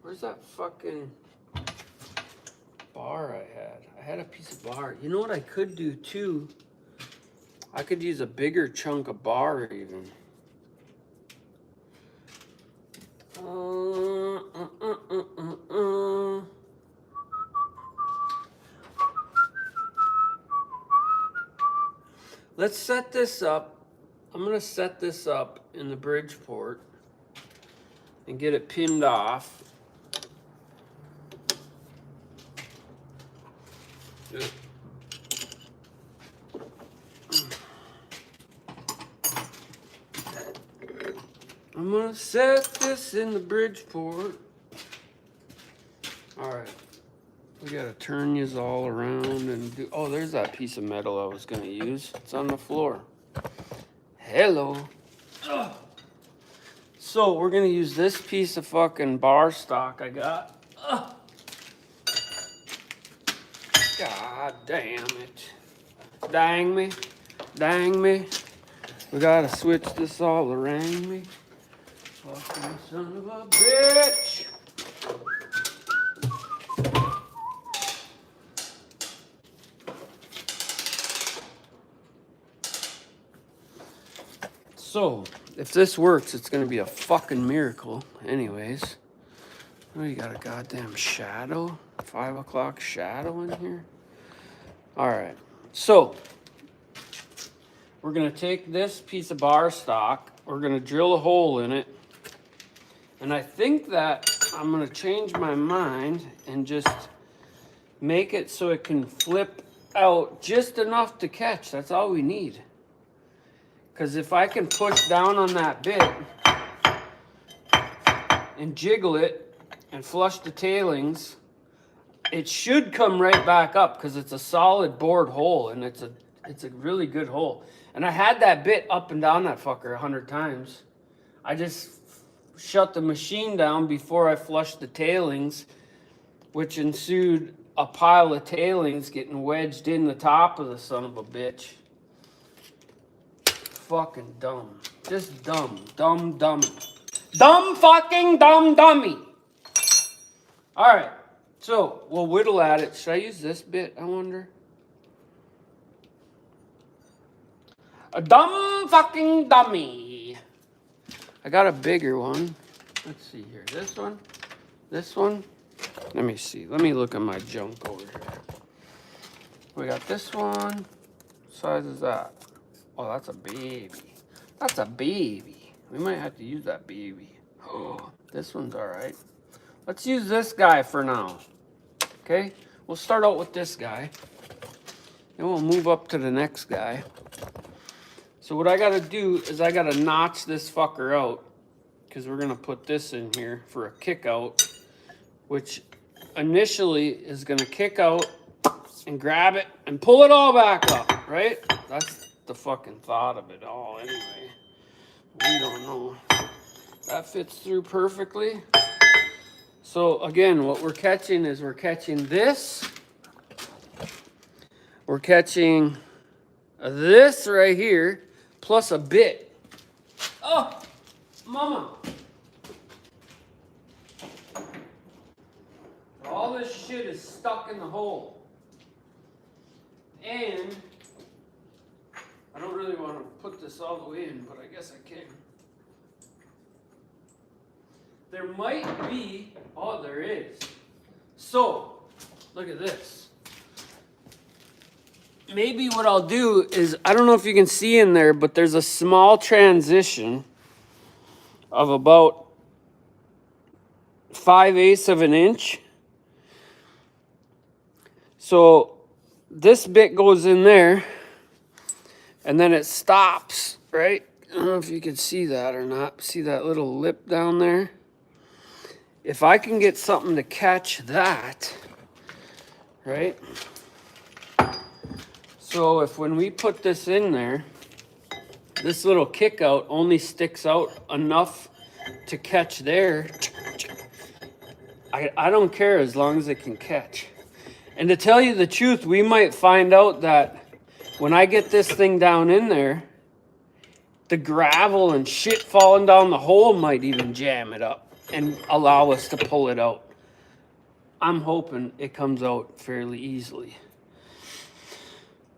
Where's that fucking bar I had? I had a piece of bar. You know what I could do too? I could use a bigger chunk of bar even. Let's set this up. I'm gonna set this up in the Bridgeport and get it pinned off. I'm gonna set this in the Bridgeport. All right, we gotta turn these all around and do. Oh, there's that piece of metal I was gonna use. It's on the floor. Hello. Ugh. So we're gonna use this piece of fucking bar stock I got. Ugh. God damn it. Dang me. Dang me. We gotta switch this all around me. Fucking son of a bitch. So, if this works, it's gonna be a fucking miracle. Anyways. Oh, you got a goddamn shadow? 5 o'clock shadow in here? Alright. So, we're gonna take this piece of bar stock. We're gonna drill a hole in it. And I think that I'm gonna change my mind and just make it so it can flip out just enough to catch. That's all we need. Because if I can push down on that bit and jiggle it and flush the tailings, it should come right back up because it's a solid bored hole and it's a really good hole. And I had that bit up and down that fucker 100 times. I just shut the machine down before I flushed the tailings, which ensued a pile of tailings getting wedged in the top of the son of a bitch. Fucking dumb. Just dumb. Dumb dummy. Dumb fucking dumb dummy. Alright. So, we'll whittle at it. Should I use this bit, I wonder? A dumb fucking dummy. I got a bigger one. Let's see here. This one. This one. Let me see. Let me look at my junk over here. We got this one. What size is that? Oh, that's a baby. That's a baby. We might have to use that baby. Oh, this one's all right. Let's use this guy for now. Okay? We'll start out with this guy. Then we'll move up to the next guy. So what I got to do is I got to notch this fucker out. Because we're going to put this in here for a kick out. Which initially is going to kick out and grab it and pull it all back up. Right? That's the fucking thought of it all anyway. We don't know. That fits through perfectly. So again, what we're catching is we're catching this. We're catching this right here plus a bit. Oh, mama. All this shit is stuck in the hole. And I don't really want to put this all the way in, but I guess I can. There might be, oh, there is. So, look at this. Maybe what I'll do is, I don't know if you can see in there, but there's a small transition of about 5/8 of an inch. So, this bit goes in there, and then it stops, right? I don't know if you can see that or not. See that little lip down there? If I can get something to catch that, right? So if when we put this in there, this little kick out only sticks out enough to catch there, I don't care as long as it can catch. And to tell you the truth, we might find out that when I get this thing down in there, the gravel and shit falling down the hole might even jam it up. and allow us to pull it out. I'm hoping it comes out fairly easily.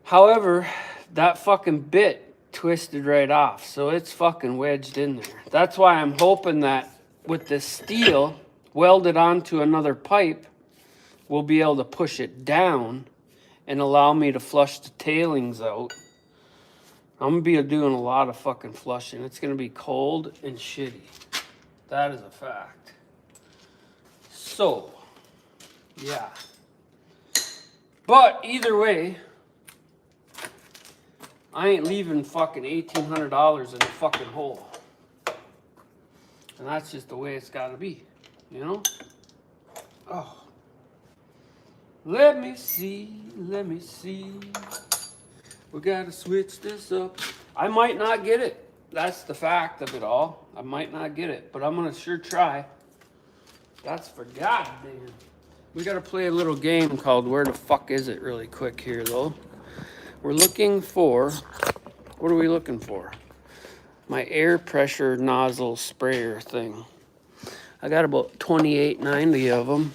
However, that fucking bit twisted right off, so it's fucking wedged in there. That's why I'm hoping that with this steel welded onto another pipe, we'll be able to push it down and allow me to flush the tailings out. I'm gonna be doing a lot of fucking flushing. It's gonna be cold and shitty. That is a fact. So, yeah. But either way, I ain't leaving fucking $1,800 in a fucking hole. And that's just the way it's gotta be, you know? Oh. Let me see. We gotta switch this up. I might not get it. That's the fact of it all. I might not get it, but I'm gonna sure try. That's for goddamn. We gotta play a little game called Where the Fuck Is It really quick here though. We're looking for, what are we looking for? My air pressure nozzle sprayer thing. I got about 2890 of them.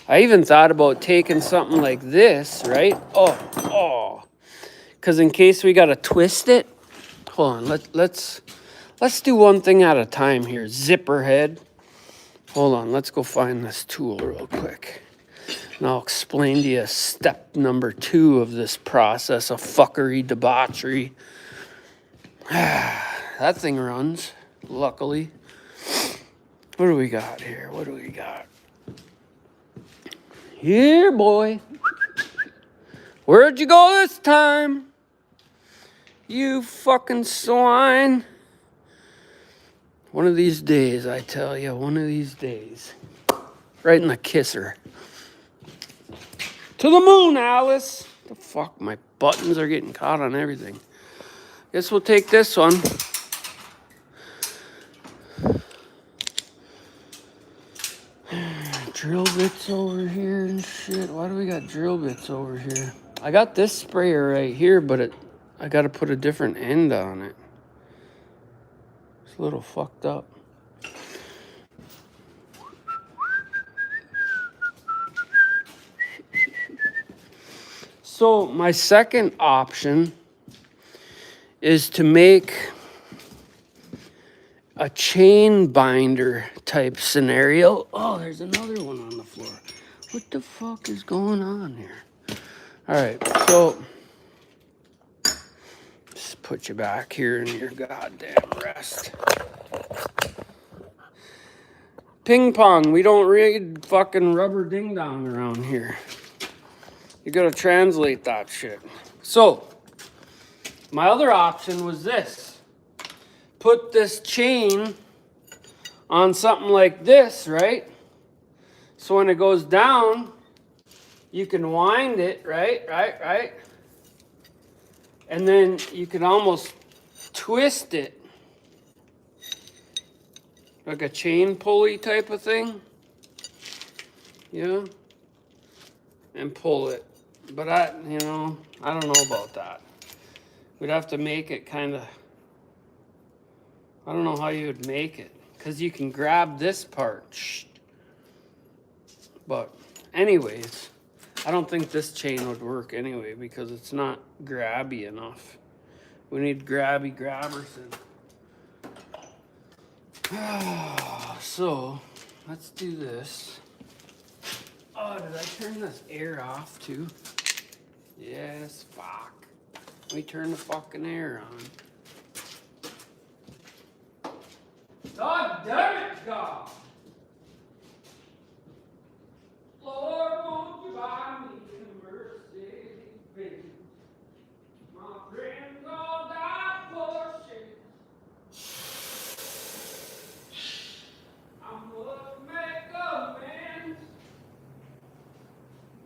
I even thought about taking something like this, right? Oh. Because in case we gotta twist it, hold on, let's do one thing at a time here. Zipper head. Hold on, let's go find this tool real quick. And I'll explain to you step number 2 of this process of fuckery, debauchery. That thing runs, luckily. What do we got here? Here, boy. Where'd you go this time? You fucking swine. One of these days, I tell you, one of these days. Right in the kisser. To the moon, Alice. The fuck, my buttons are getting caught on everything. Guess we'll take this one. Drill bits over here and shit. Why do we got drill bits over here? I got this sprayer right here, but I got to put a different end on it. It's a little fucked up. So my second option is to make a chain binder type scenario. Oh, there's another one on the floor. What the fuck is going on here? All right, so just put you back here in your goddamn rest. Ping pong, we don't read fucking rubber ding dong around here. You gotta translate that shit. So, my other option was this. Put this chain on something like this, right? So when it goes down, you can wind it, right? And then you can almost twist it. Like a chain pulley type of thing. Yeah. And pull it. But I don't know about that. We'd have to make it kind of, I don't know how you would make it. Because you can grab this part. But anyways, I don't think this chain would work anyway because it's not grabby enough. We need grabby Grabberson. So, let's do this. Oh, did I turn this air off too? Yes, fuck. Let me turn the fucking air on. God damn it, God! Lord, won't you buy me a Mercedes-Benz? My friends all died for shit. I must make amends.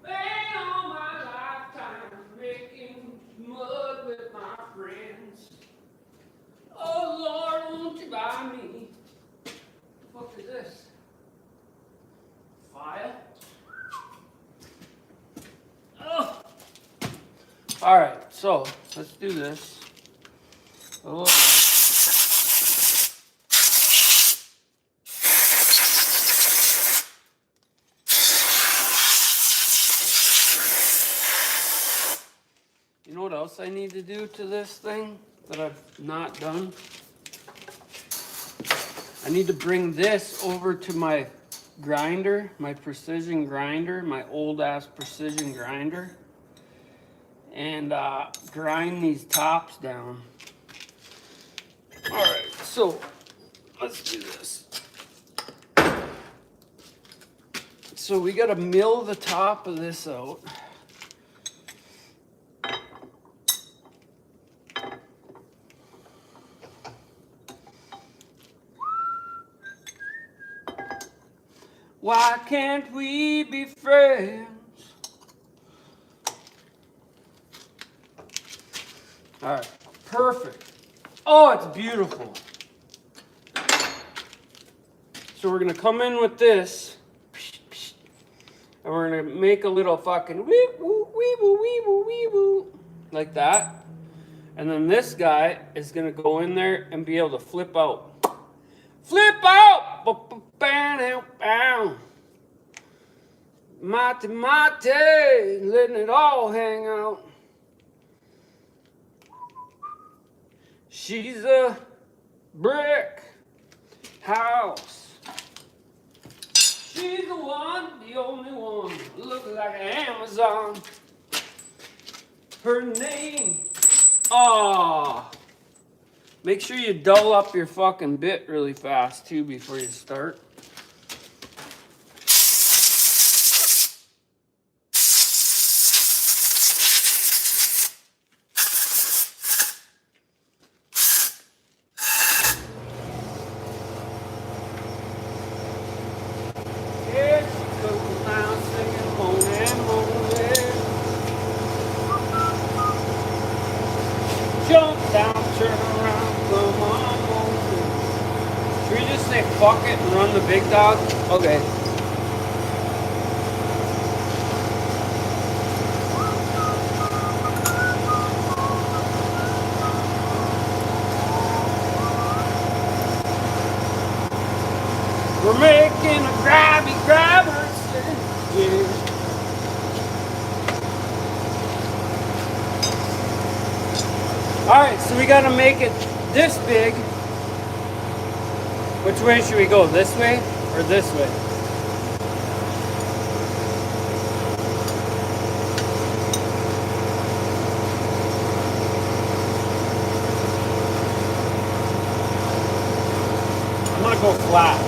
Been all my lifetime making mud with my friends. Oh Lord, won't you buy me? What the fuck is this? File? Oh. All right, so let's do this. Oh. what else I need to do to this thing that I've not done? I need to bring this over to my grinder, my precision grinder, my old ass precision grinder, and grind these tops down. All right, so let's do this. So we got to mill the top of this out. Why can't we be friends? All right, perfect. Oh, it's beautiful. So we're gonna come in with this, and we're gonna make a little fucking wee woo, wee woo, wee woo, wee woo, like that. And then this guy is gonna go in there and be able to flip out. Flip out! Mate, mate, letting it all hang out. She's a brick house. She's the one, the only one. Looks like Amazon. Her name. Ah. Make sure you dull up your fucking bit really fast too before you start. Yeah, she goes down singing moaning, moaning. Jump down, turn around, come on, moaning. Should we just say fuck it and run the big dog? Okay. We're making a grabber, yeah. Alright, so we gotta make it this big. Which way should we go? This way or this way? I'm gonna go flat.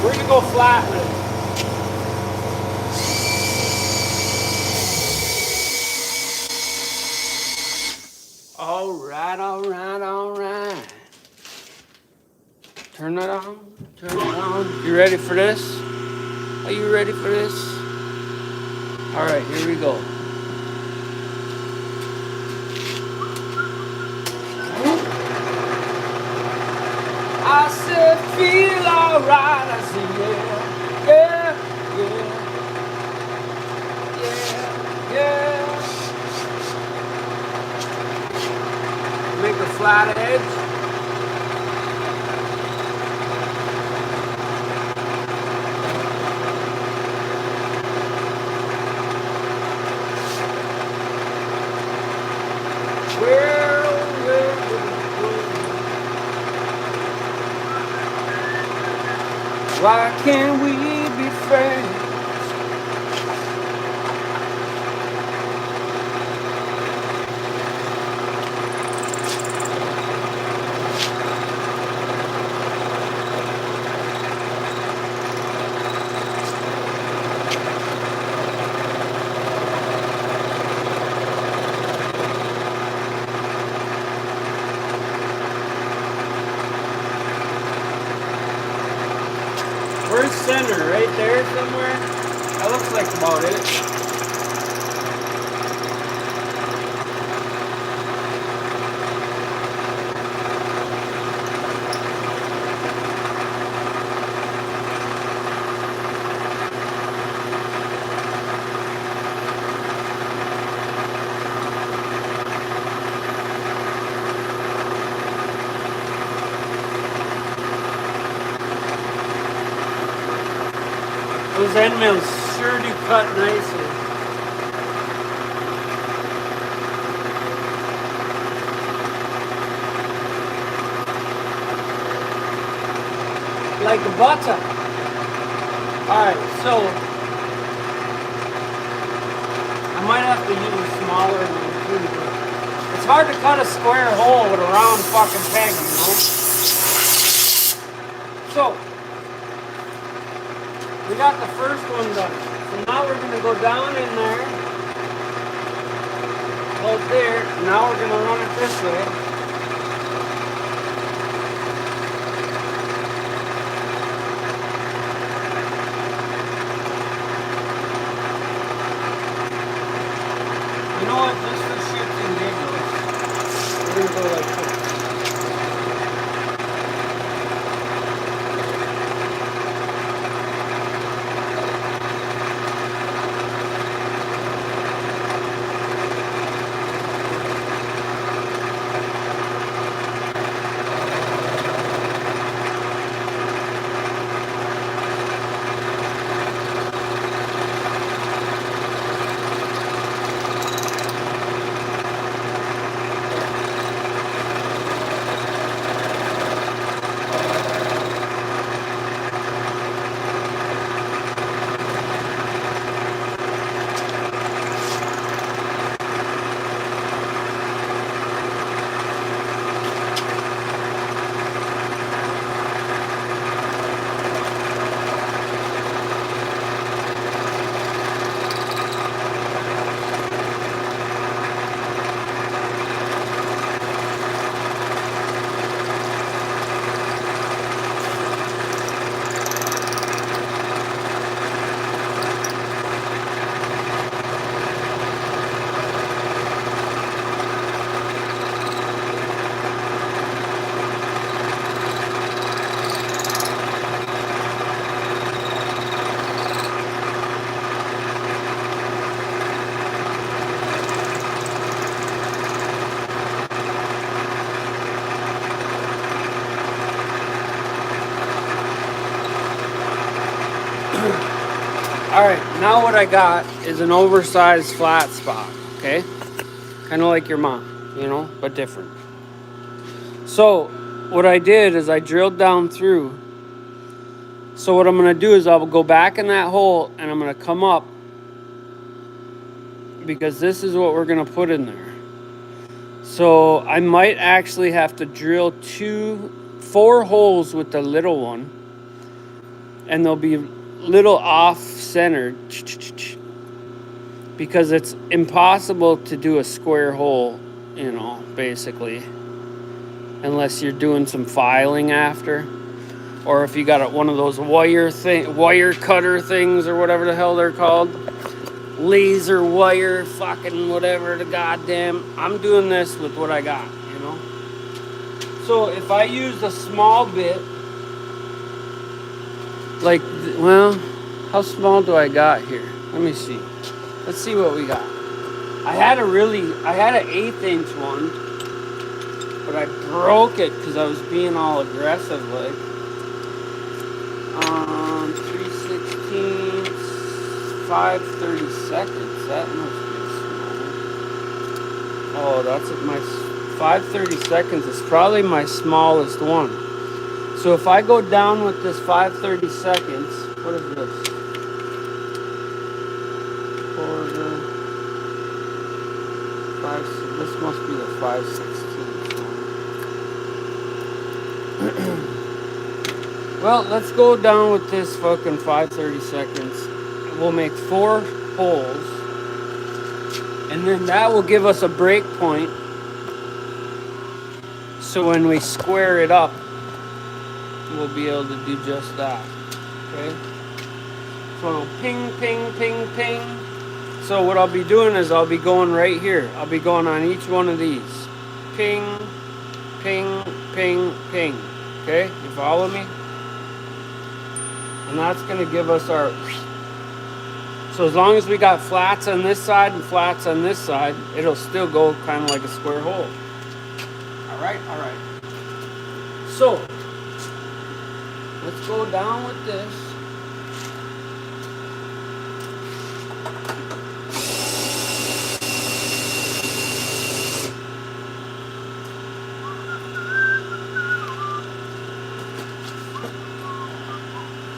We're gonna go flat with it. Alright, alright, alright. Turn it on, turn it on. You ready for this? Are you ready for this? Alright, here we go. I said, feel alright. I said, yeah, yeah, yeah, yeah. Make a flat edge. Why can't we be friends? Where's center? Right there somewhere? That looks like about it. Those end mills sure do cut nicely. like a butter. Alright, so I might have to use a smaller one too, but it's hard to cut a square hole with a round fucking peg, you know? So, we got the first one done. So now we're going to go down in there, hold there, now we're going to run it this way. You know what, just for shits and giggles, we're going to go like this. Alright, now what I got is an oversized flat spot, okay? Kind of like your mom, you know, but different. So, what I did is I drilled down through. So what I'm going to do is I'll go back in that hole and I'm going to come up, because this is what we're going to put in there. So I might actually have to drill 4 holes with the little one, and they'll be little off-centered, because it's impossible to do a square hole, you know, basically, unless you're doing some filing after, or if you got one of those wire cutter things, or whatever the hell they're called, laser wire, fucking whatever the goddamn. I'm doing this with what I got, you know. So if I use a small bit, like, well, how small do I got here? Let me see. Let's see what we got. I had an 1/8 inch one, but I broke it because I was being all aggressive, like. 3/16, 5/32. That must be small. Oh, that's my 5/32 is probably my smallest one. So if I go down with this 5/32, what is this? Quarter. This must be the 5/16 one. Well, let's go down with this fucking 5/32. We'll make 4 holes, and then that will give us a break point. So when we square it up, we'll be able to do just that. Okay? So ping, ping, ping, ping. So what I'll be doing is I'll be going right here. I'll be going on each one of these. Ping, ping, ping, ping. Okay? You follow me? And that's going to give us our... So as long as we got flats on this side and flats on this side, it'll still go kind of like a square hole. Alright, alright. So, let's go down with this.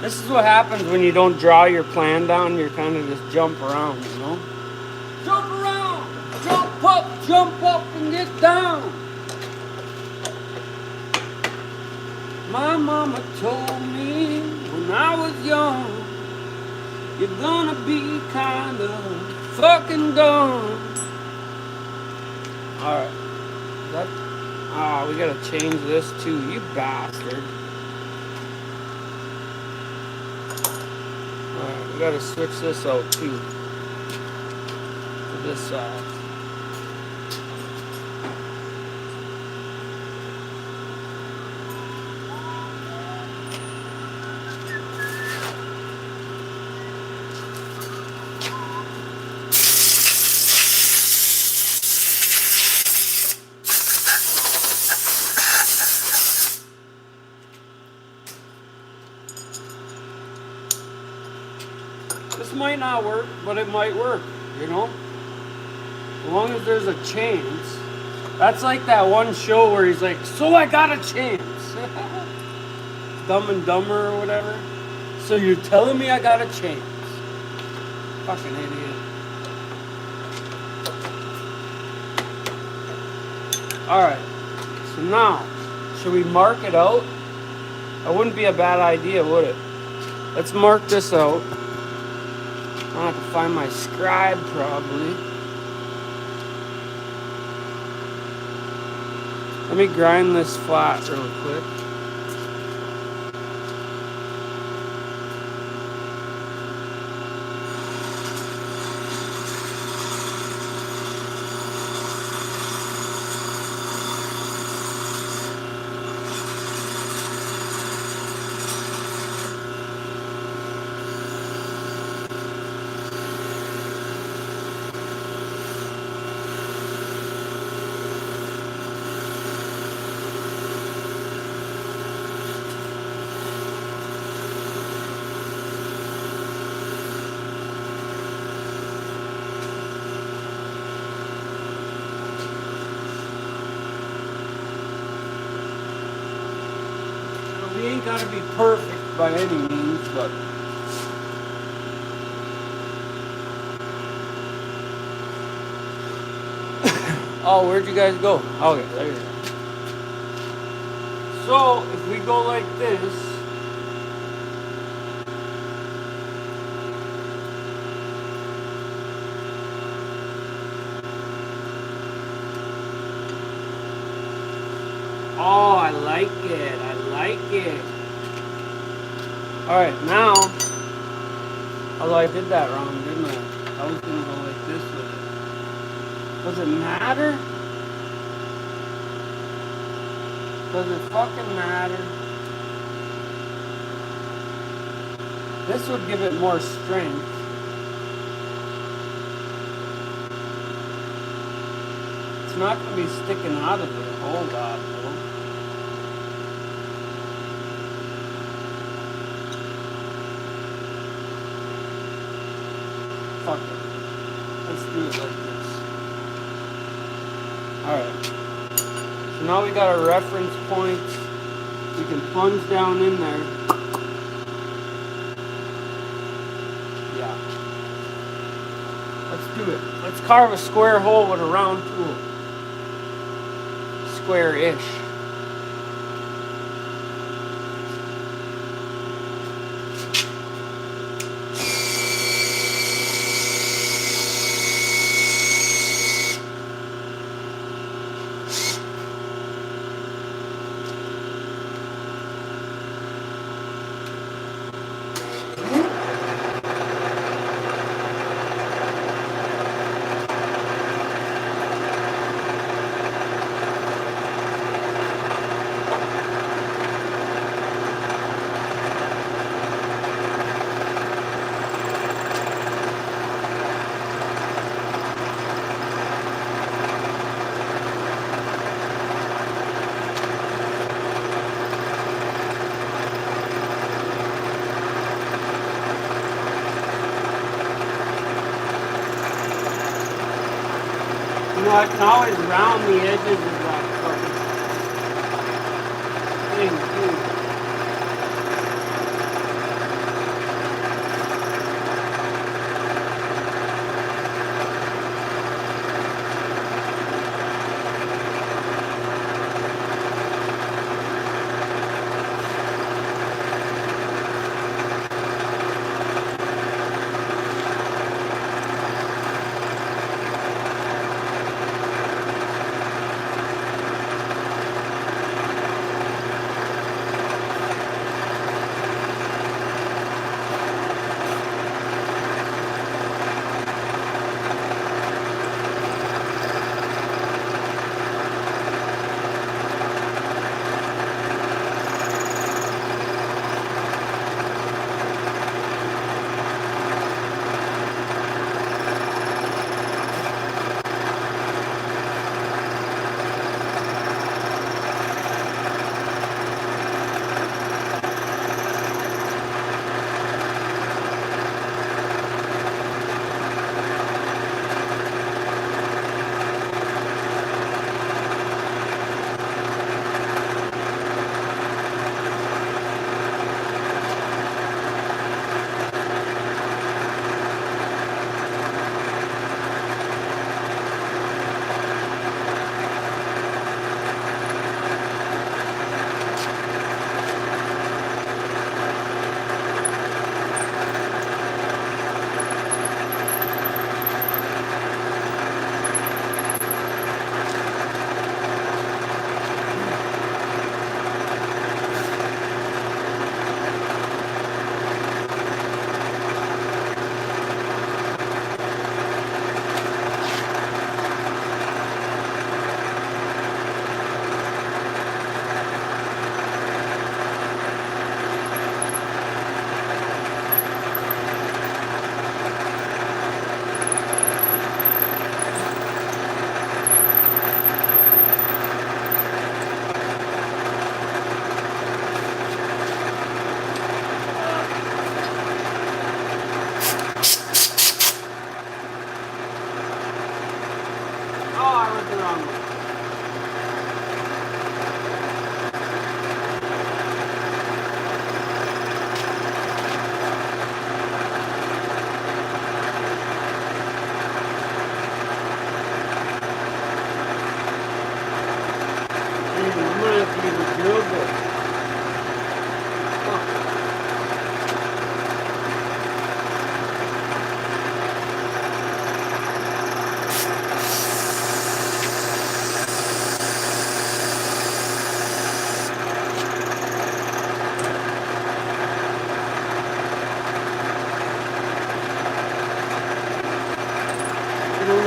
This is what happens when you don't draw your plan down. You're kind of just jump around, you know? Jump around! Jump up and get down! My mama told me when I was young, you're gonna be kind of fucking dumb. Alright. That. Ah, we gotta change this too, you bastard. Alright, we gotta switch this out too. To this side. This might not work, but it might work, you know? As long as there's a chance. That's like that one show where he's like, so I got a chance. Dumb and Dumber or whatever. So you're telling me I got a chance. Fucking idiot. Alright. So now, should we mark it out? That wouldn't be a bad idea, would it? Let's mark this out. I'll have to find my scribe probably. Let me grind this flat real quick. We ain't gotta be perfect by any means, but oh, where'd you guys go? Okay, there you go. So if we go like this, oh, I like it. I like it. Alright, now, although I did that wrong, didn't I? I was going to go like this with it. Does it matter? Does it fucking matter? This would give it more strength. It's not going to be sticking out of there a whole lot, though. Fuck it. Let's do it like this. Alright. So now we got a reference point. We can plunge down in there. Yeah. Let's do it. Let's carve a square hole with a round tool. Square-ish. You know, I can always round the edges of that fucking thing, too.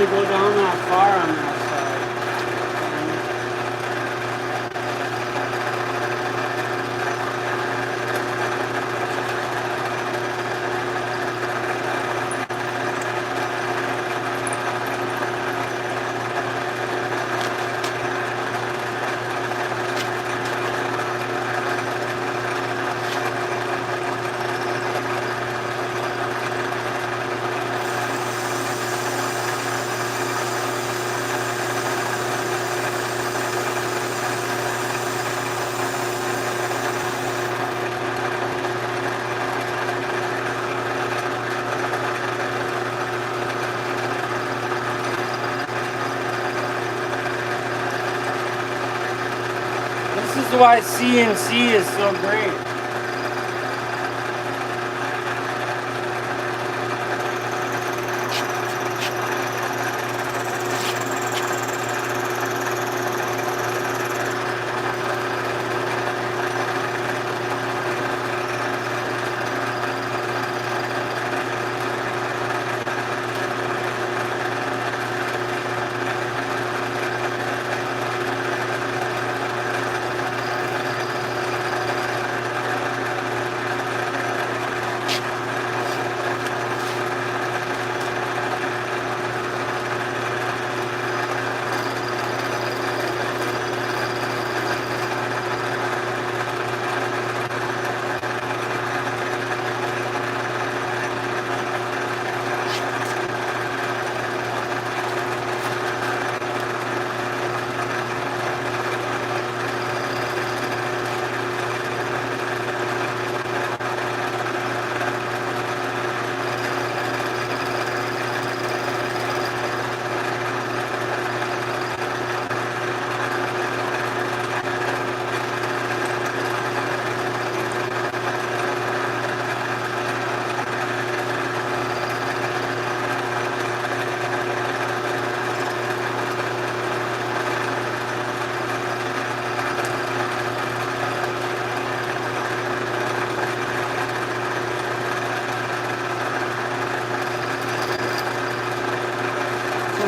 go down that far on that side. This is why CNC is so great.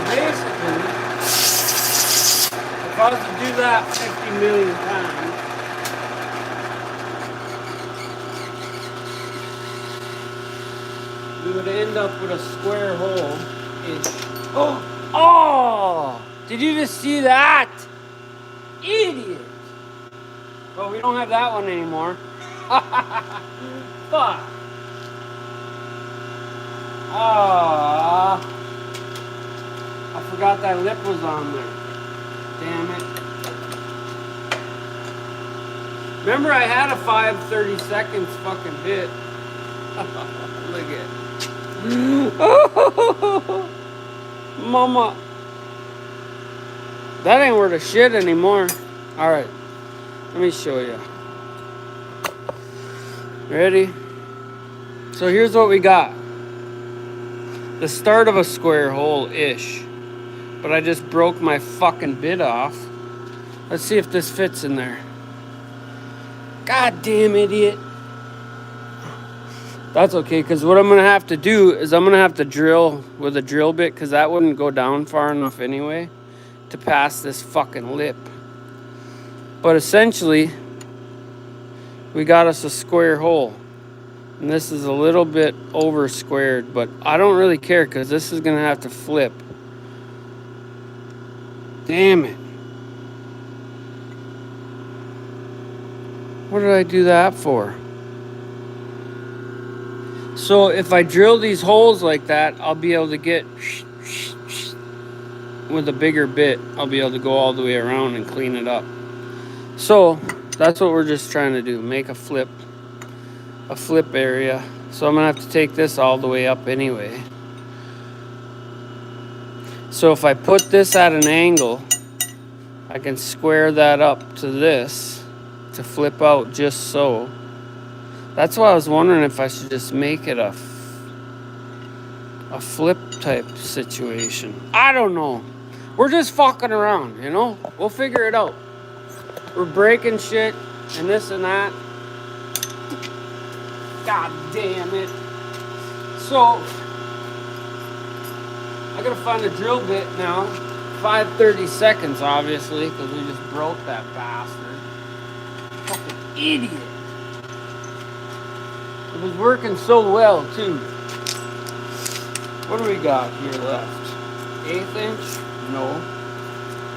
Basically, if I was to do that 50 million times, we would end up with a square hole. Oh! Did you just see that? Idiot! Well, we don't have that one anymore. Fuck. Ah. I forgot that lip was on there. Damn it. Remember I had a 5:30 seconds fucking bit. Look at it. Mama. That ain't worth a shit anymore. Alright. Let me show you. Ready? So here's what we got. The start of a square hole-ish. But I just broke my fucking bit off. Let's see if this fits in there. Goddamn idiot. That's okay, because what I'm going to have to do is I'm going to have to drill with a drill bit, because that wouldn't go down far enough anyway to pass this fucking lip. But essentially, we got us a square hole. And this is a little bit over squared, but I don't really care, because this is going to have to flip. Damn it. What did I do that for? So if I drill these holes like that, I'll be able to get with a bigger bit. I'll be able to go all the way around and clean it up. So that's what we're just trying to do. Make a flip area. So I'm going to have to take this all the way up anyway. So if I put this at an angle, I can square that up to this to flip out just so. That's why I was wondering if I should just make it a flip type situation. I don't know. We're just fucking around, you know? We'll figure it out. We're breaking shit and this and that. God damn it. So I gotta find a drill bit now. 5:30 obviously, because we just broke that bastard. Fucking idiot. It was working so well, too. What do we got here left? 1/8 inch? No.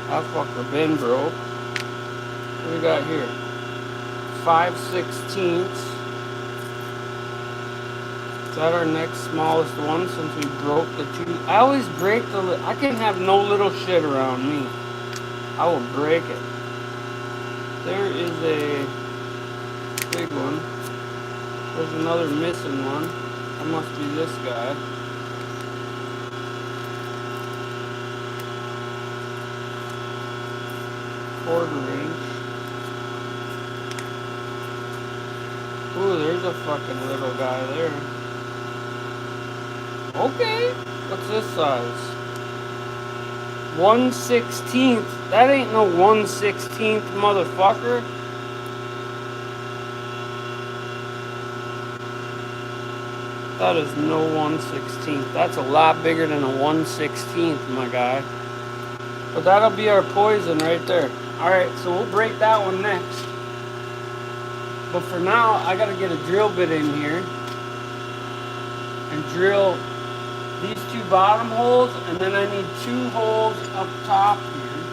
That fucker been broke. What do we got here? 5/16. Is that our next smallest one since we broke the two? I always break I can have no little shit around me. I will break it. There is a big one. There's another missing one. That must be this guy. Quarter-inch. Ooh, there's a fucking little guy there. Okay. What's this size? 1/16. That ain't no 1/16, motherfucker. That is no 1/16. That's a lot bigger than a 1/16, my guy. But that'll be our poison right there. Alright, so we'll break that one next. But for now, I gotta get a drill bit in here and drill these two bottom holes, and then I need 2 holes up top here.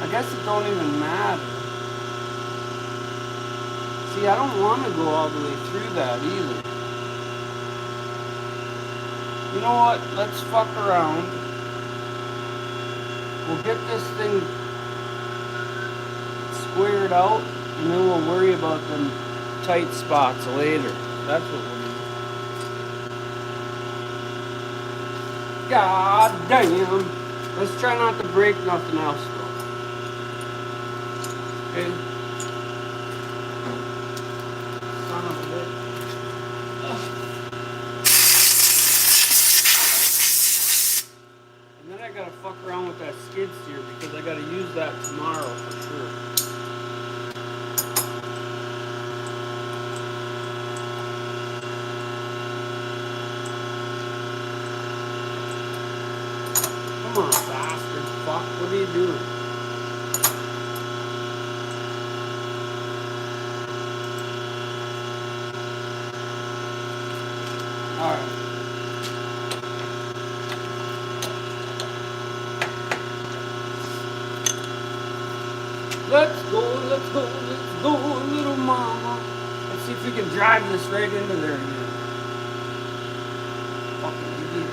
I guess it don't even matter. See, I don't want to go all the way through that either. You know what? Let's fuck around. We'll get this thing squared out, and then we'll worry about them tight spots later. That's what we'll do. God damn. Let's try not to break nothing else, though. Okay? Son of a bitch. And then I gotta fuck around with that skid steer because I gotta use that tomorrow for sure. Come on, bastard. Fuck, what are you doing? Alright. Let's go, let's go, let's go, little mama. Let's see if we can drive this right into there again. Fucking idiot.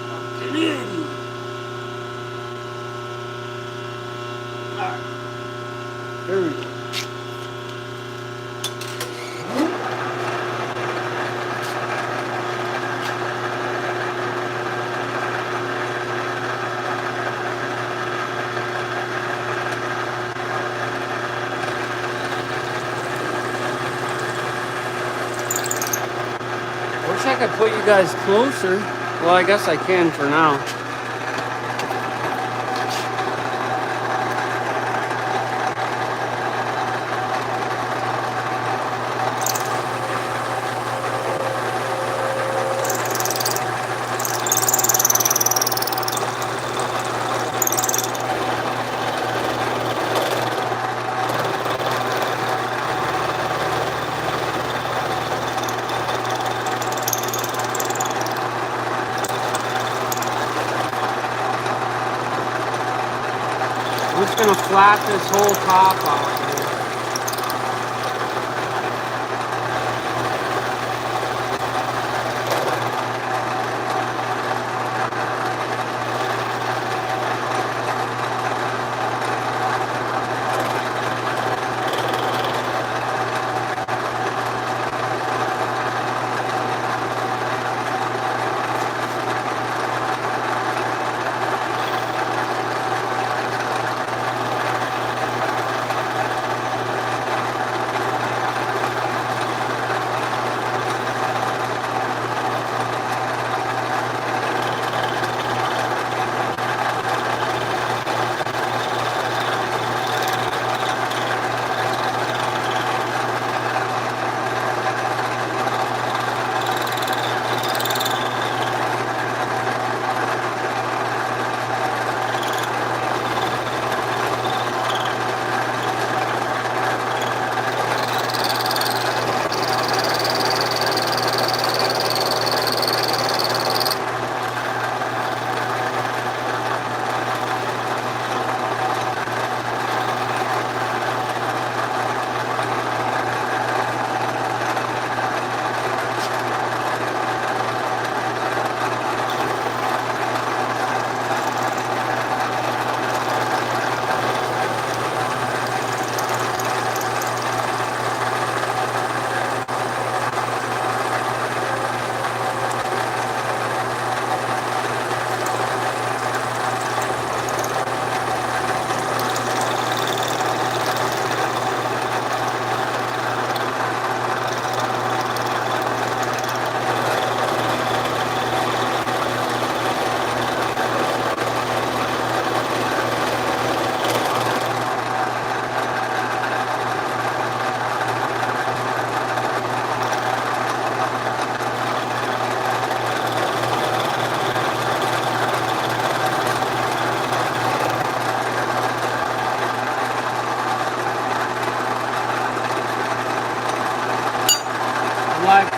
Fucking idiot. Alright. There we go. I could put you guys closer. Well, I guess I can for now. I'm just gonna flat this whole top off.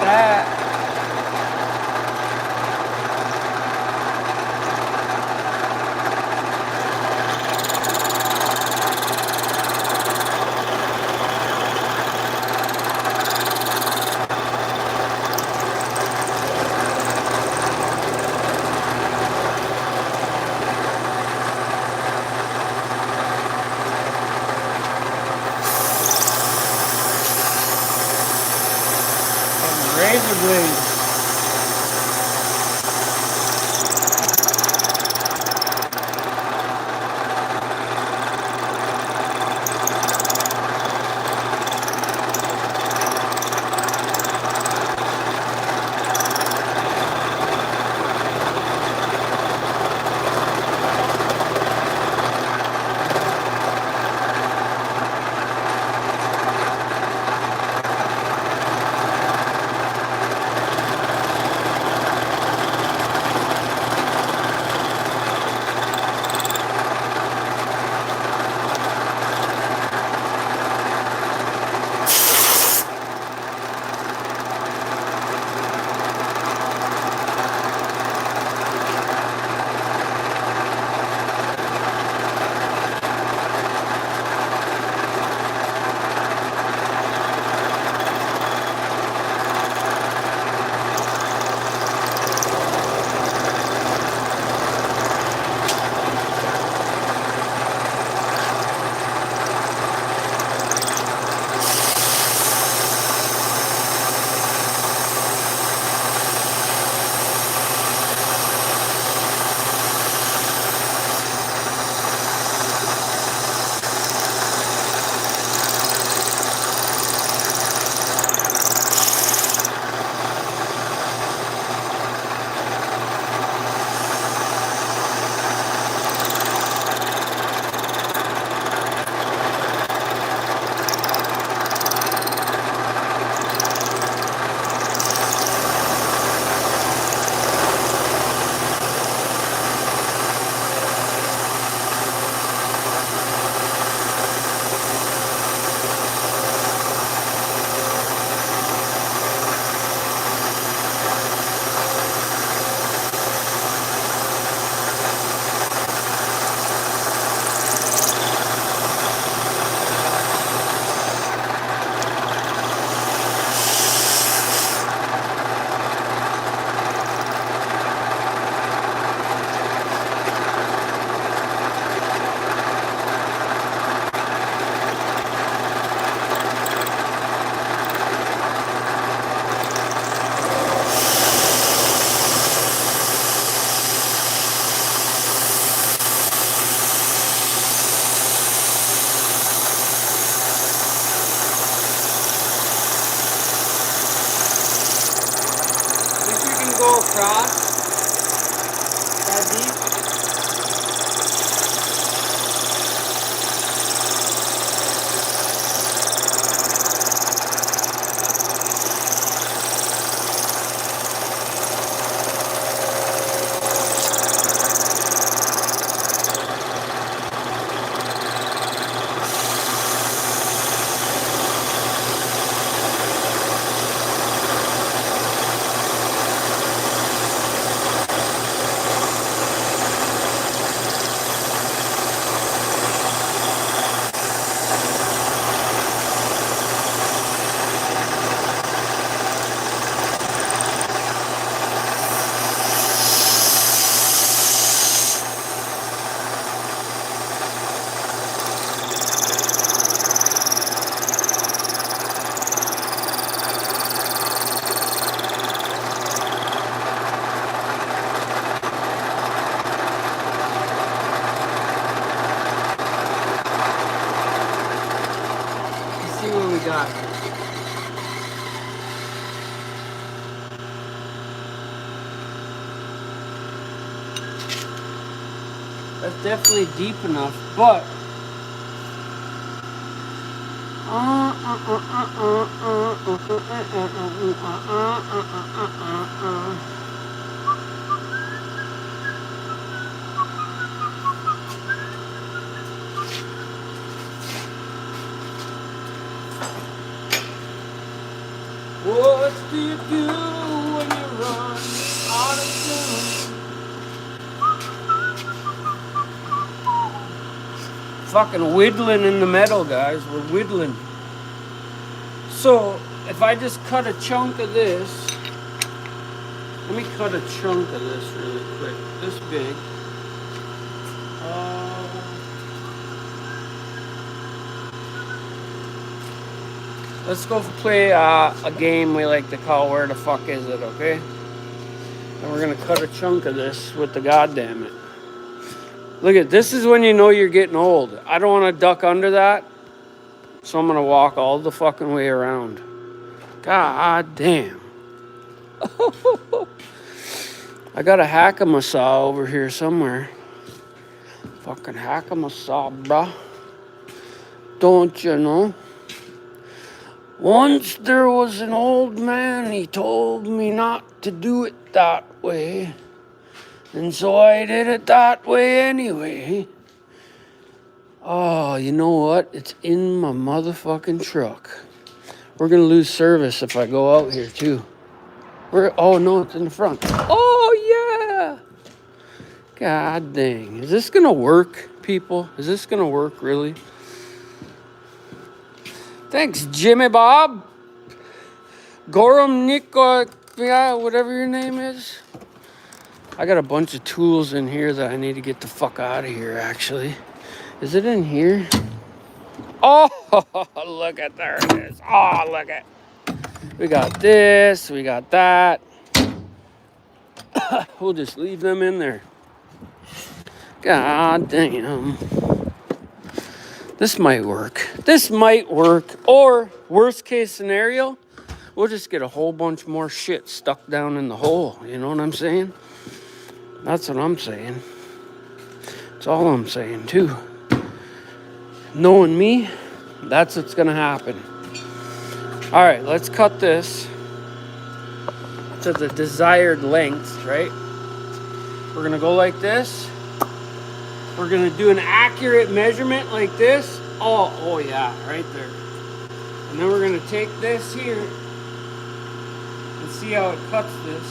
that. Razor blade. Go across that deep. Let's see what we got. That's definitely deep enough, but what What do you do when you run out of tune? Fucking whittling in the metal, guys. We're whittling. So, if I just cut a chunk of this, let me cut a chunk of this really quick. This big. Let's go play a game we like to call Where the Fuck Is It, okay? And we're gonna cut a chunk of this with the goddamn it. Look at this is when you know you're getting old. I don't want to duck under that, so I'm gonna walk all the fucking way around. God damn. I got a hack-a-maw over here somewhere. Fucking hack-a-maw, bruh. Don't you know? Once there was an old man, he told me not to do it that way. And so I did it that way anyway. Oh, you know what? It's in my motherfucking truck. We're gonna lose service if I go out here too. Oh no, it's in the front. Oh yeah! God dang. Is this gonna work, people? Is this gonna work really? Thanks, Jimmy Bob. Gorum Nico, yeah, whatever your name is. I got a bunch of tools in here that I need to get the fuck out of here, actually. Is it in here? Oh, look at, there it is. Oh, look at. We got this, we got that. We'll just leave them in there. God damn. This might work. This might work. Or, worst case scenario, we'll just get a whole bunch more shit stuck down in the hole. You know what I'm saying? That's what I'm saying. That's all I'm saying, too. Knowing me, that's what's going to happen. All right, let's cut this to the desired length, right? We're going to go like this. We're going to do an accurate measurement like this. Oh yeah, right there. And then we're going to take this here and see how it cuts this.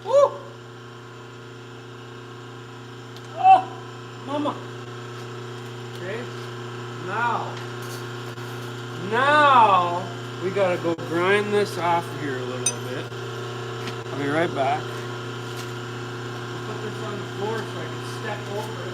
Woo! Oh, mama. Okay, now we gotta go grind this off here a little bit. I'll be right back. I'll put this on the floor so I can step over it.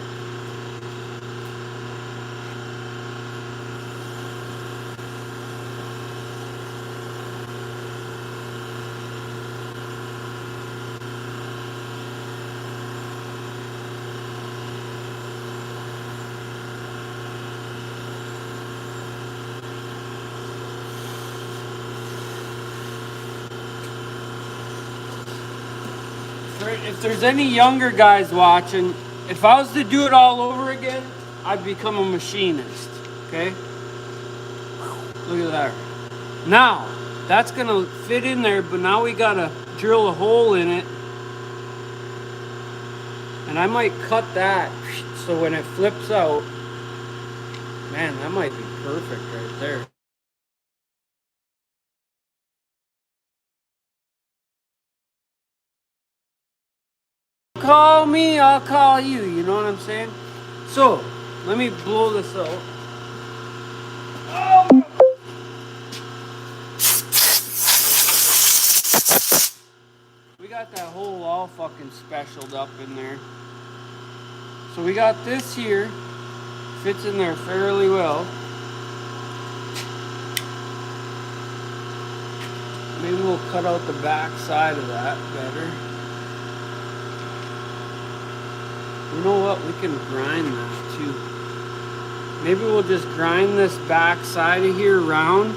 If there's any younger guys watching, if I was to do it all over again, I'd become a machinist, okay? Look at that. Now, that's gonna fit in there, but now we gotta drill a hole in it. And I might cut that, so when it flips out, man, that might be perfect right there. Call me, I'll call you, you know what I'm saying? So, let me blow this out. Oh! We got that hole all fucking specialed up in there. So we got this here, fits in there fairly well. Maybe we'll cut out the back side of that better. You know what? We can grind that too. Maybe we'll just grind this back side of here round.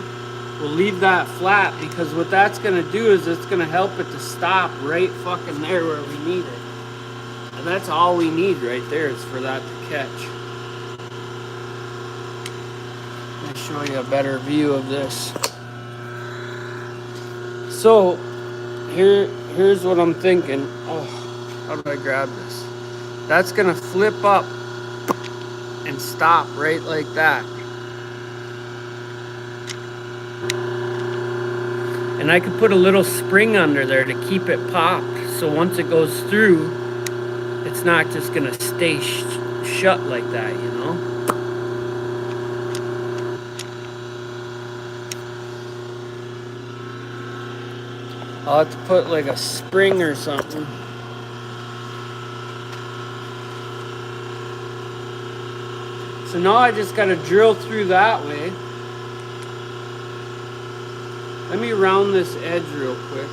We'll leave that flat because what that's going to do is it's going to help it to stop right fucking there where we need it. And that's all we need right there is for that to catch. Let me show you a better view of this. So, here's what I'm thinking. Oh. How do I grab this? That's gonna flip up and stop right like that. And I could put a little spring under there to keep it popped. So once it goes through, it's not just gonna stay shut like that, you know? I'll have to put like a spring or something. So now I just gotta drill through that way. Let me round this edge real quick.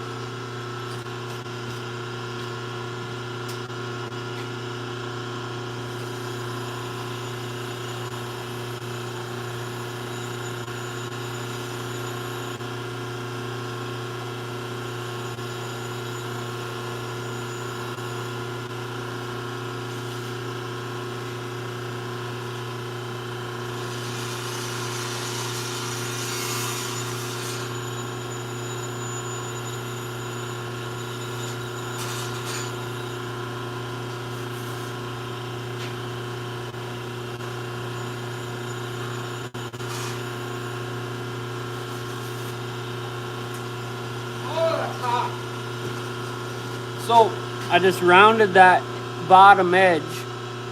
So I just rounded that bottom edge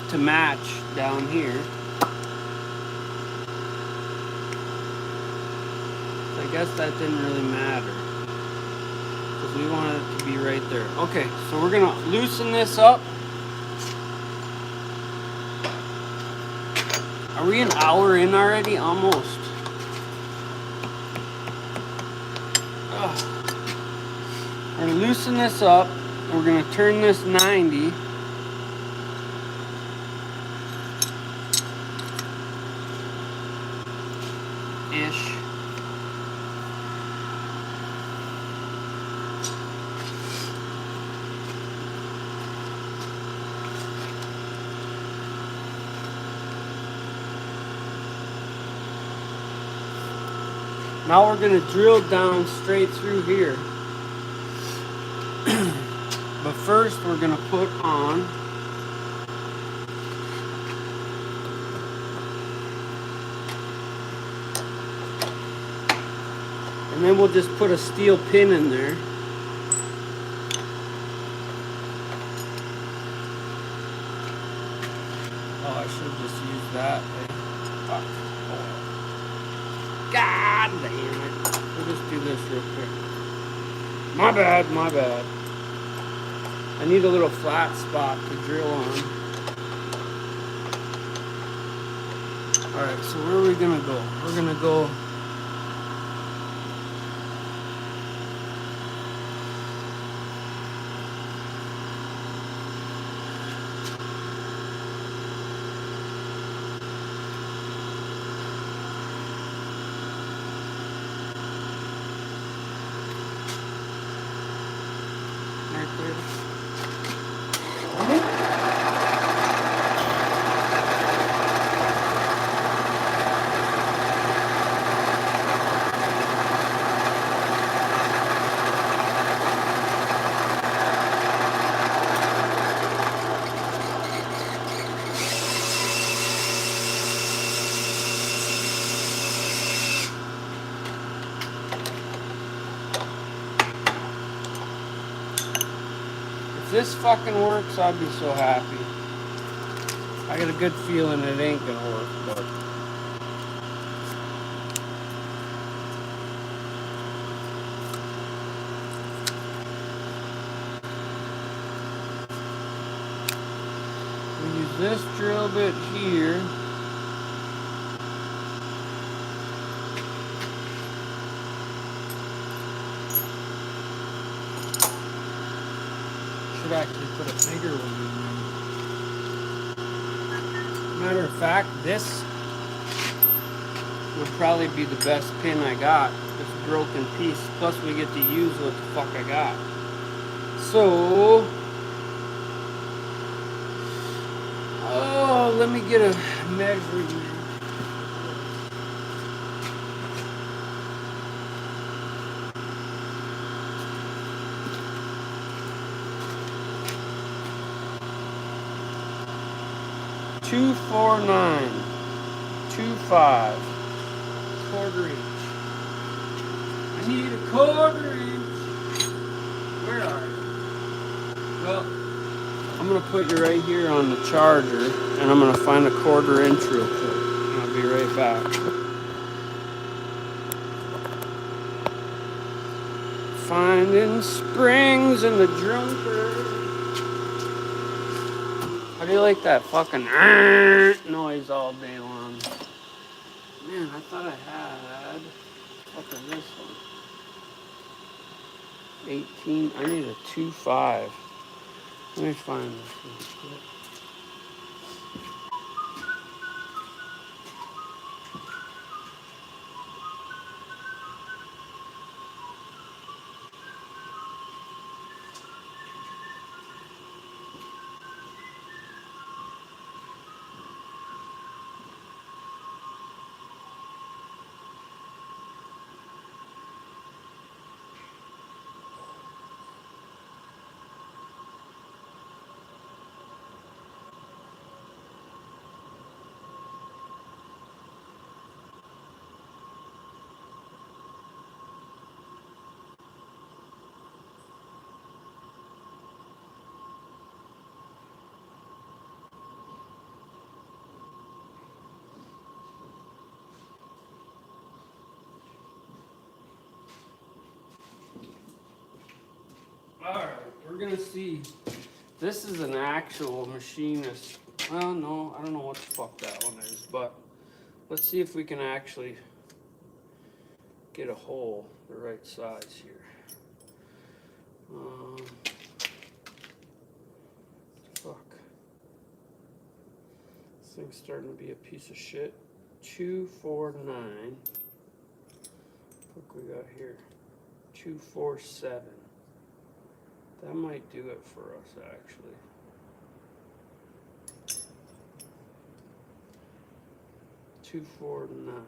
to match down here. So I guess that didn't really matter because we wanted it to be right there. Okay, so we're gonna loosen this up. Are we an hour in already? Almost. Ugh. We're gonna loosen this up. We're gonna turn this 90. Ish. Now we're gonna drill down straight through here. But first we're gonna put on and then we'll just put a steel pin in there. Oh, I should have just used that. Fuck. God damn it. We'll just do this real quick. My bad, my bad. I need a little flat spot to drill on. Alright, so where are we gonna go? We're gonna go right there. If this fucking works, I'd be so happy. I got a good feeling it ain't gonna work, but we use this drill bit here. Should actually put a bigger one in there. Matter of fact, this would probably be the best pin I got. This broken piece. Plus we get to use what the fuck I got. So, oh, let me get a measuring. $249.25. Quarter inch. I need a quarter inch. Where are you? Well, I'm gonna put you right here on the charger, and I'm gonna find a quarter inch real quick. And I'll be right back. Finding springs in the drunker. How do you like that fucking noise all day long? Man, I thought I had. What is this one? 18. I need a 2.5. Let me find this one. Alright, we're gonna see. This is an actual machinist. Well, no, I don't know what the fuck that one is, but let's see if we can actually get a hole the right size here. Fuck. This thing's starting to be a piece of shit. 249. Look, we got here. 247. That might do it for us, actually. $249.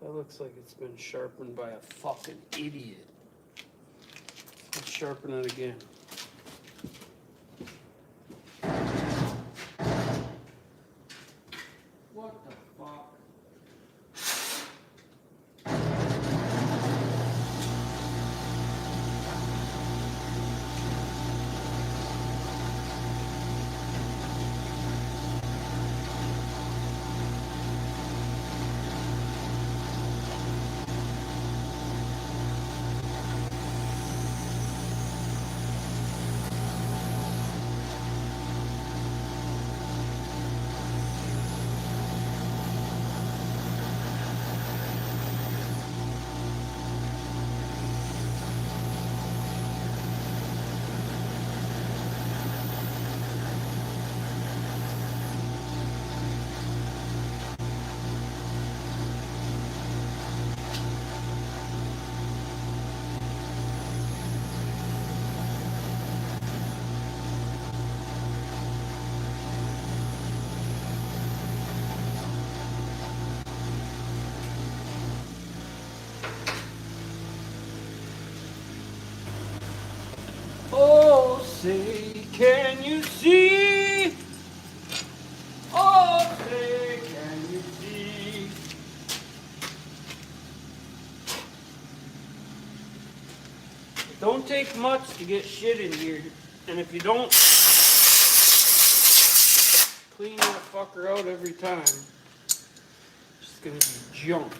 That looks like it's been sharpened by a fucking idiot. Let's sharpen it again. What the fuck? Oh, say, can you see? Oh, say, can you see? It don't take much to get shit in here, and if you don't clean that fucker out every time, it's just gonna be junk,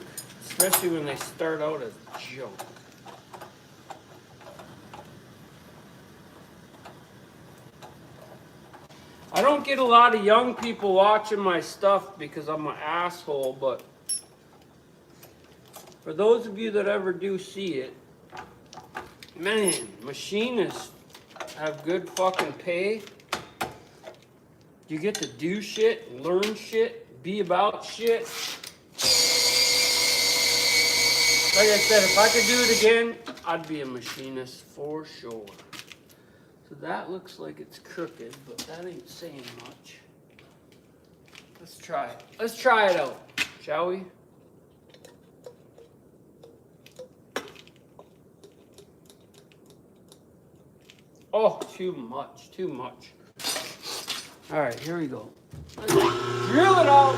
especially when they start out as junk. I don't get a lot of young people watching my stuff because I'm an asshole, but for those of you that ever do see it, man, machinists have good fucking pay. You get to do shit, learn shit, be about shit. Like I said, if I could do it again, I'd be a machinist for sure. So that looks like it's crooked, but that ain't saying much. Let's try it. Let's try it out, shall we? Oh, too much, too much. All right, here we go. Let's drill it out.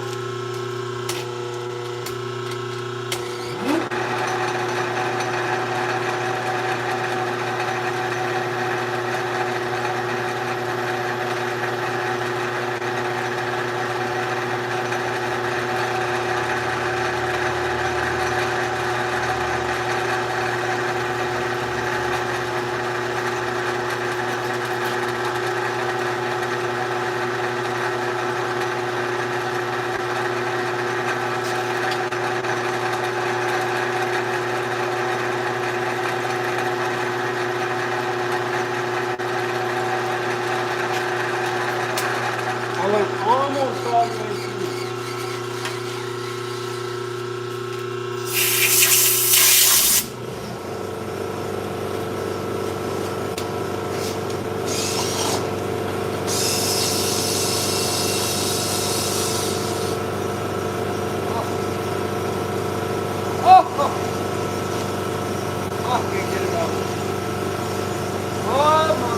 I went almost all the way through. Oh, oh, oh, I can't get it out. Oh, my.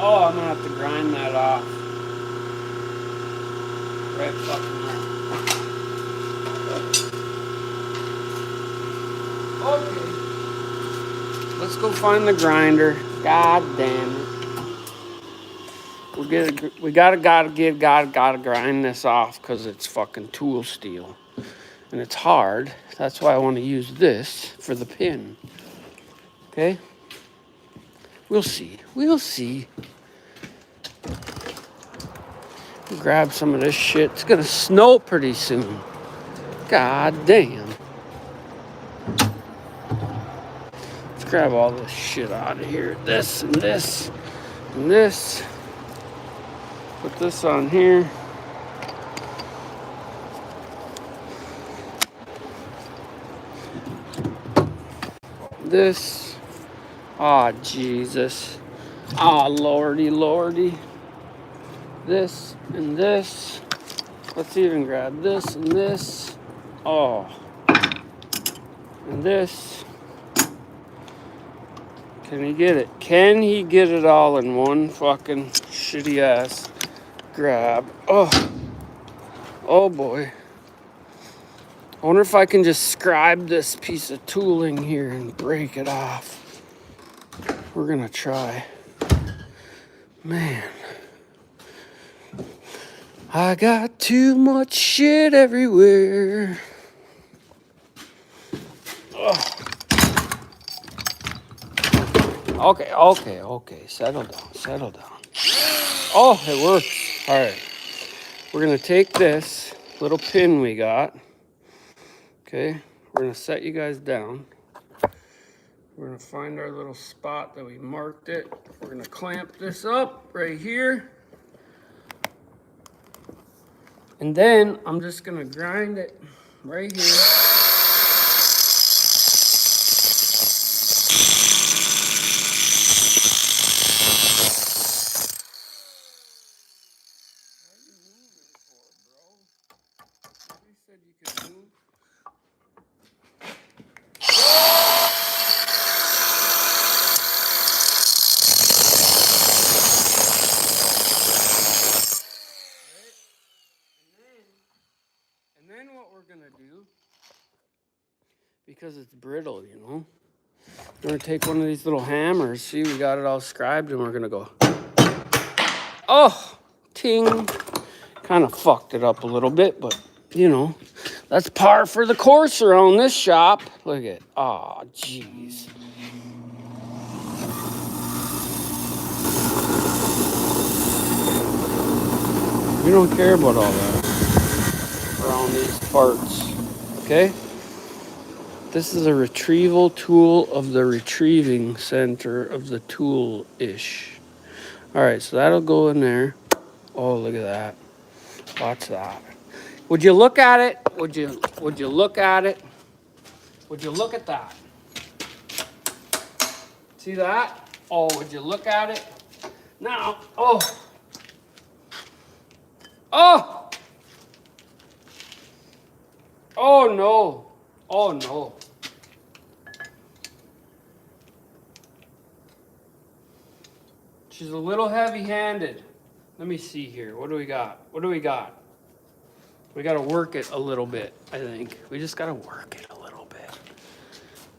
Oh, I'm gonna have to grind that off. Right fucking there. Okay. Let's go find the grinder. God damn it. Gotta grind this off because it's fucking tool steel. And it's hard. That's why I want to use this for the pin. Okay? We'll see. We'll see. Grab some of this shit. It's gonna snow pretty soon. God damn. Let's grab all this shit out of here. This and this and this. Put this on here. This. Ah, Jesus. Ah, lordy, lordy. This and this. Let's even grab this and this. Oh. And this. Can he get it? Can he get it all in one fucking shitty ass grab? Oh. Oh boy. I wonder if I can just scribe this piece of tooling here and break it off. We're gonna try. Man. I got too much shit everywhere. Ugh. Okay. Settle down. Oh, it works. All right. We're going to take this little pin we got. Okay. We're going to set you guys down. We're going to find our little spot that we marked it. We're going to clamp this up right here. And then I'm just going to grind it right here. Said you could move. we're gonna do, because it's brittle, you know, we're gonna take one of these little hammers. See, we got it all scribed, and we're gonna go, oh, ting. Kind of fucked it up a little bit, but you know, that's par for the course around this shop. Look at it. Oh, jeez. We don't care about all that around these parts, okay? This is a retrieval tool of the retrieving center of the tool-ish. All right, so that'll go in there. Oh, look at that. Watch that. Would you look at it? Would you look at it? Would you look at that? See that? Oh, would you look at it? Now, oh. Oh! Oh no. Oh no. She's a little heavy-handed. Let me see here. What do we got? What do we got? We got to work it a little bit, I think. We just got to work it a little bit.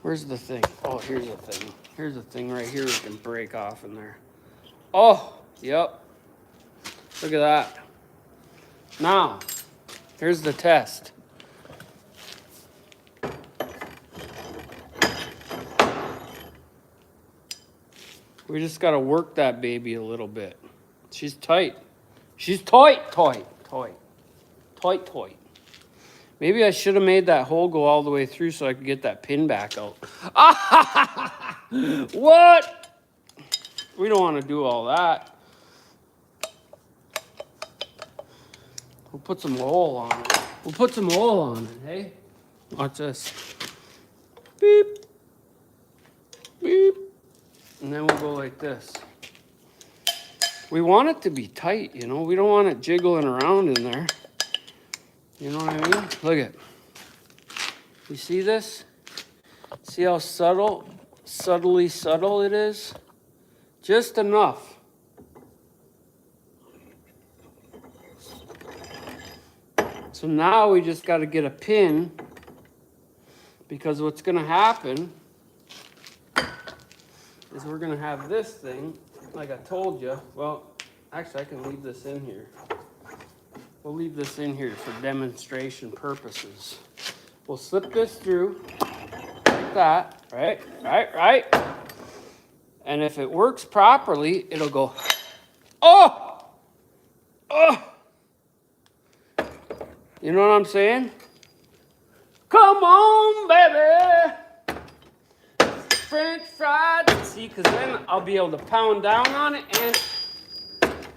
Where's the thing? Oh, here's the thing. Here's the thing right here we can break off in there. Oh, yep. Look at that. Now, here's the test. We just got to work that baby a little bit. She's tight. She's tight. Maybe I should have made that hole go all the way through so I could get that pin back out. What? We don't want to do all that. We'll put some oil on it. Hey? Watch this. Beep. Beep. And then we'll go like this. We want it to be tight, you know. We don't want it jiggling around in there. You know what I mean? Look at it. You see this? See how subtly subtle it is? Just enough. So now we just got to get a pin, because what's going to happen is we're going to have this thing, like I told you. Well, actually, I can leave this in here. We'll leave this in here for demonstration purposes. We'll slip this through like that, right? And if it works properly, it'll go, oh! You know what I'm saying? Come on, baby! French fried. See, because then I'll be able to pound down on it and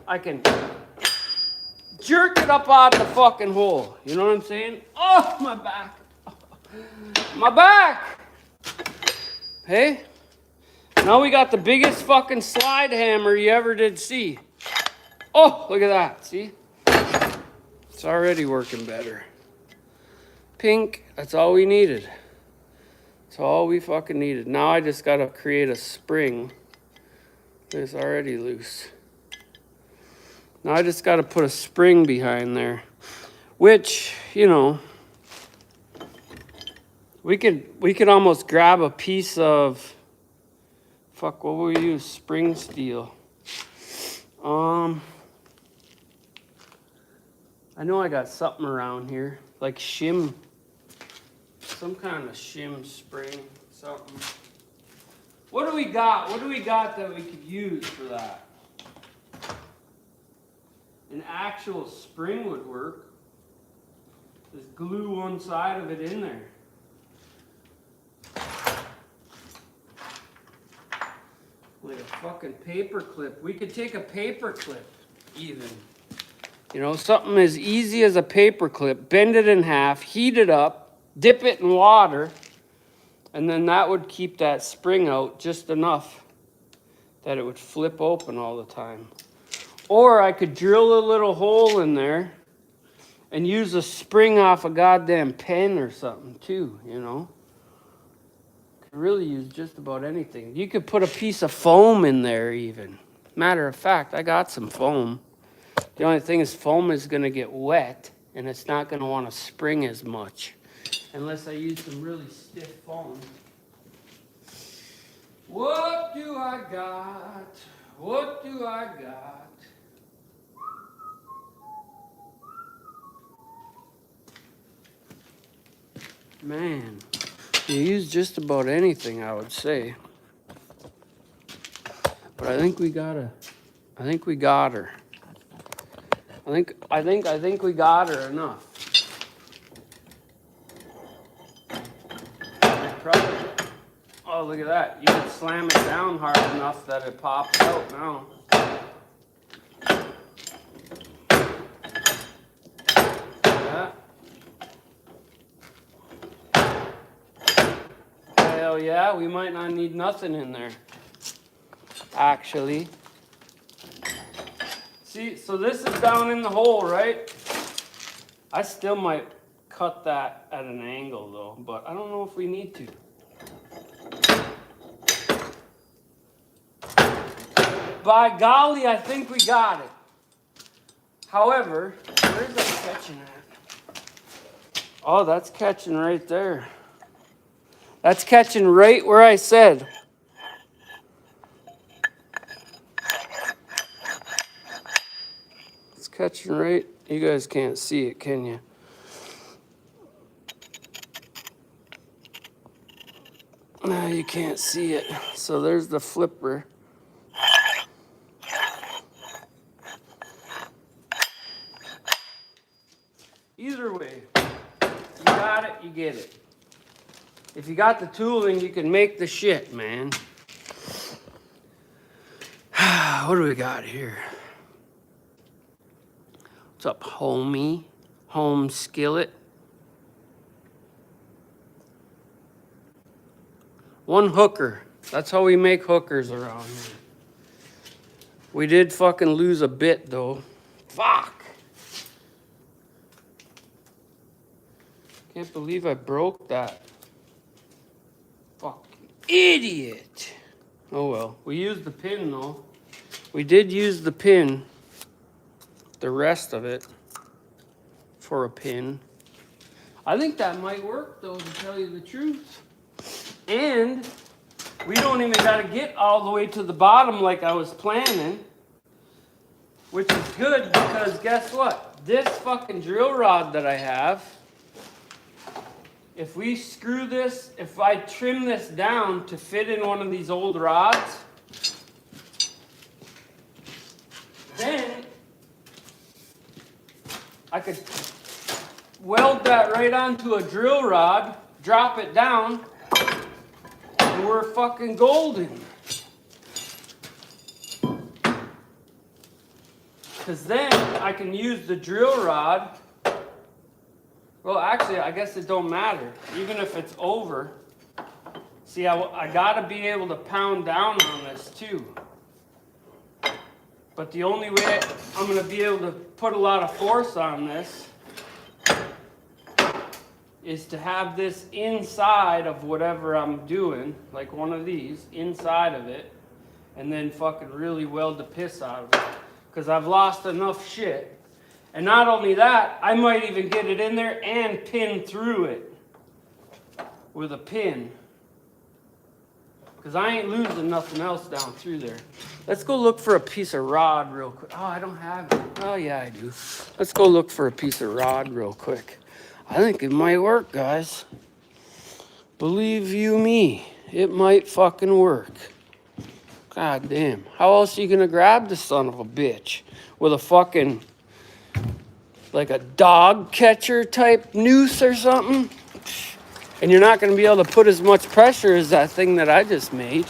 I can jerk it up out of the fucking hole. You know what I'm saying? Oh, my back. My back. Hey? Now we got the biggest fucking slide hammer you ever did see. Oh, look at that. See? It's already working better. Pink. That's all we needed. That's all we fucking needed. Now I just got to create a spring. It's already loose. Now I just got to put a spring behind there, which, you know, we could almost grab a piece of, fuck, what will we use? Spring steel. I know I got something around here, like shim, some kind of shim spring, something. What do we got? What do we got that we could use for that? An actual spring would work. Just glue one side of it in there. Like a fucking paper clip. We could take a paper clip even. You know, something as easy as a paper clip, bend it in half, heat it up, dip it in water, and then that would keep that spring out just enough that it would flip open all the time. Or I could drill a little hole in there and use a spring off a goddamn pen or something too, you know. Could really use just about anything. You could put a piece of foam in there even. Matter of fact, I got some foam. The only thing is foam is going to get wet and it's not going to want to spring as much unless I use some really stiff foam. What do I got? What do I got? Man, you use just about anything, I would say. But I think we got her. I think we got her enough. Probably. Oh, look at that. You can slam it down hard enough that it pops out now. Yeah. Hell yeah, we might not need nothing in there. Actually. See, so this is down in the hole, right? I still might cut that at an angle though, but I don't know if we need to. By golly, I think we got it. However, where's that catching at? Oh, that's catching right there. That's catching right where I said. It's catching right. You guys can't see it, can you? No, you can't see it. So there's the flipper. Either way, you got it, you get it. If you got the tooling, you can make the shit, man. What do we got here? What's up, homie? Home skillet. One hooker. That's how we make hookers around here. We did fucking lose a bit, though. Fuck! Can't believe I broke that. Fucking idiot! Oh well. We used the pin, though. We did use the pin. The rest of it. For a pin. I think that might work, though, to tell you the truth. And we don't even got to get all the way to the bottom like I was planning. Which is good because guess what? This fucking drill rod that I have, if we screw this, if I trim this down to fit in one of these old rods, then I could weld that right onto a drill rod, drop it down, and we're fucking golden. Because then I can use the drill rod. Well, actually, I guess it don't matter. Even if it's over. See, I got to be able to pound down on this too. But the only way I'm going to be able to put a lot of force on this is to have this inside of whatever I'm doing, like one of these, inside of it, and then fucking really weld the piss out of it. Because I've lost enough shit. And not only that, I might even get it in there and pin through it with a pin. Because I ain't losing nothing else down through there. Let's go look for a piece of rod real quick. Oh, I don't have it. Oh, yeah, I do. Let's go look for a piece of rod real quick. I think it might work, guys. Believe you me, it might fucking work. God damn. How else are you gonna grab the son of a bitch? With a fucking, like a dog catcher type noose or something? And you're not gonna be able to put as much pressure as that thing that I just made.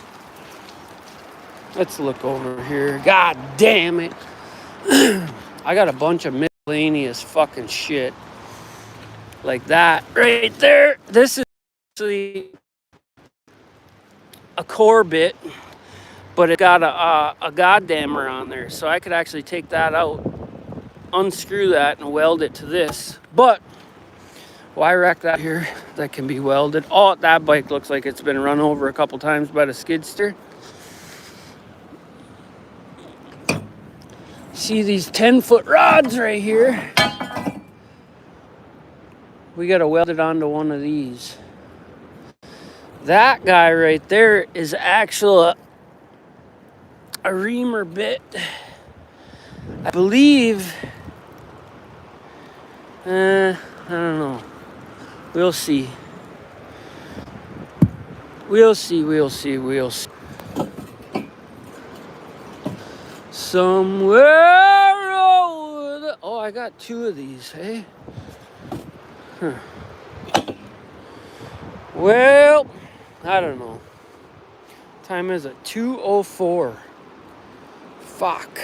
Let's look over here. God damn it. I got a bunch of miscellaneous fucking shit. Like that right there. This is actually a core bit, but it got a goddammer on there. So I could actually take that out, unscrew that, and weld it to this. But why wreck that here? That can be welded. Oh, that bike looks like it's been run over a couple times by the skidster. See these 10-foot rods right here? we got to weld it onto one of these. That guy right there is actually a reamer bit. I believe, I don't know. We'll see. We'll see. Somewhere over the... Oh, I got two of these, hey? Huh. Well, I don't know. Time is at 2:04. Fuck.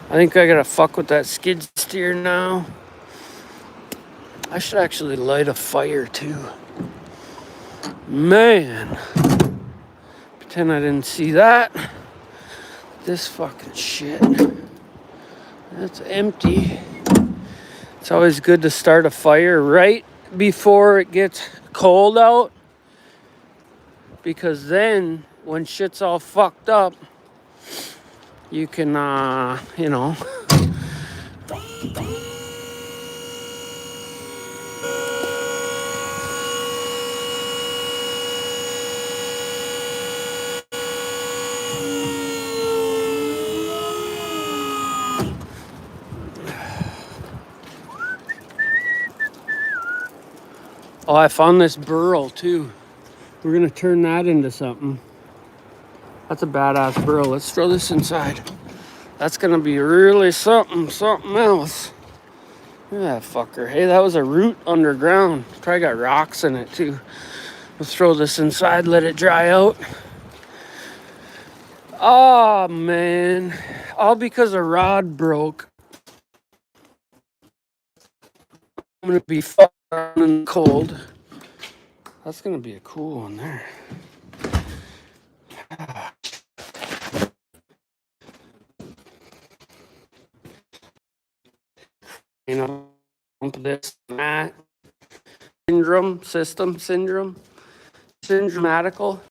I think I gotta fuck with that skid steer now. I should actually light a fire too. Man. Pretend I didn't see that. This fucking shit. That's empty. It's always good to start a fire right before it gets cold out. Because then, when shit's all fucked up, you can, you know. Oh, I found this burl too. We're gonna turn that into something. That's a badass burl. Let's throw this inside. That's gonna be really something else. Look at that fucker. Hey, that was a root underground. Probably got rocks in it too. Let's throw this inside, let it dry out. Oh man. All because a rod broke. I'm gonna be fucking in the cold. That's gonna be a cool one there. You know, this, that, syndromatical.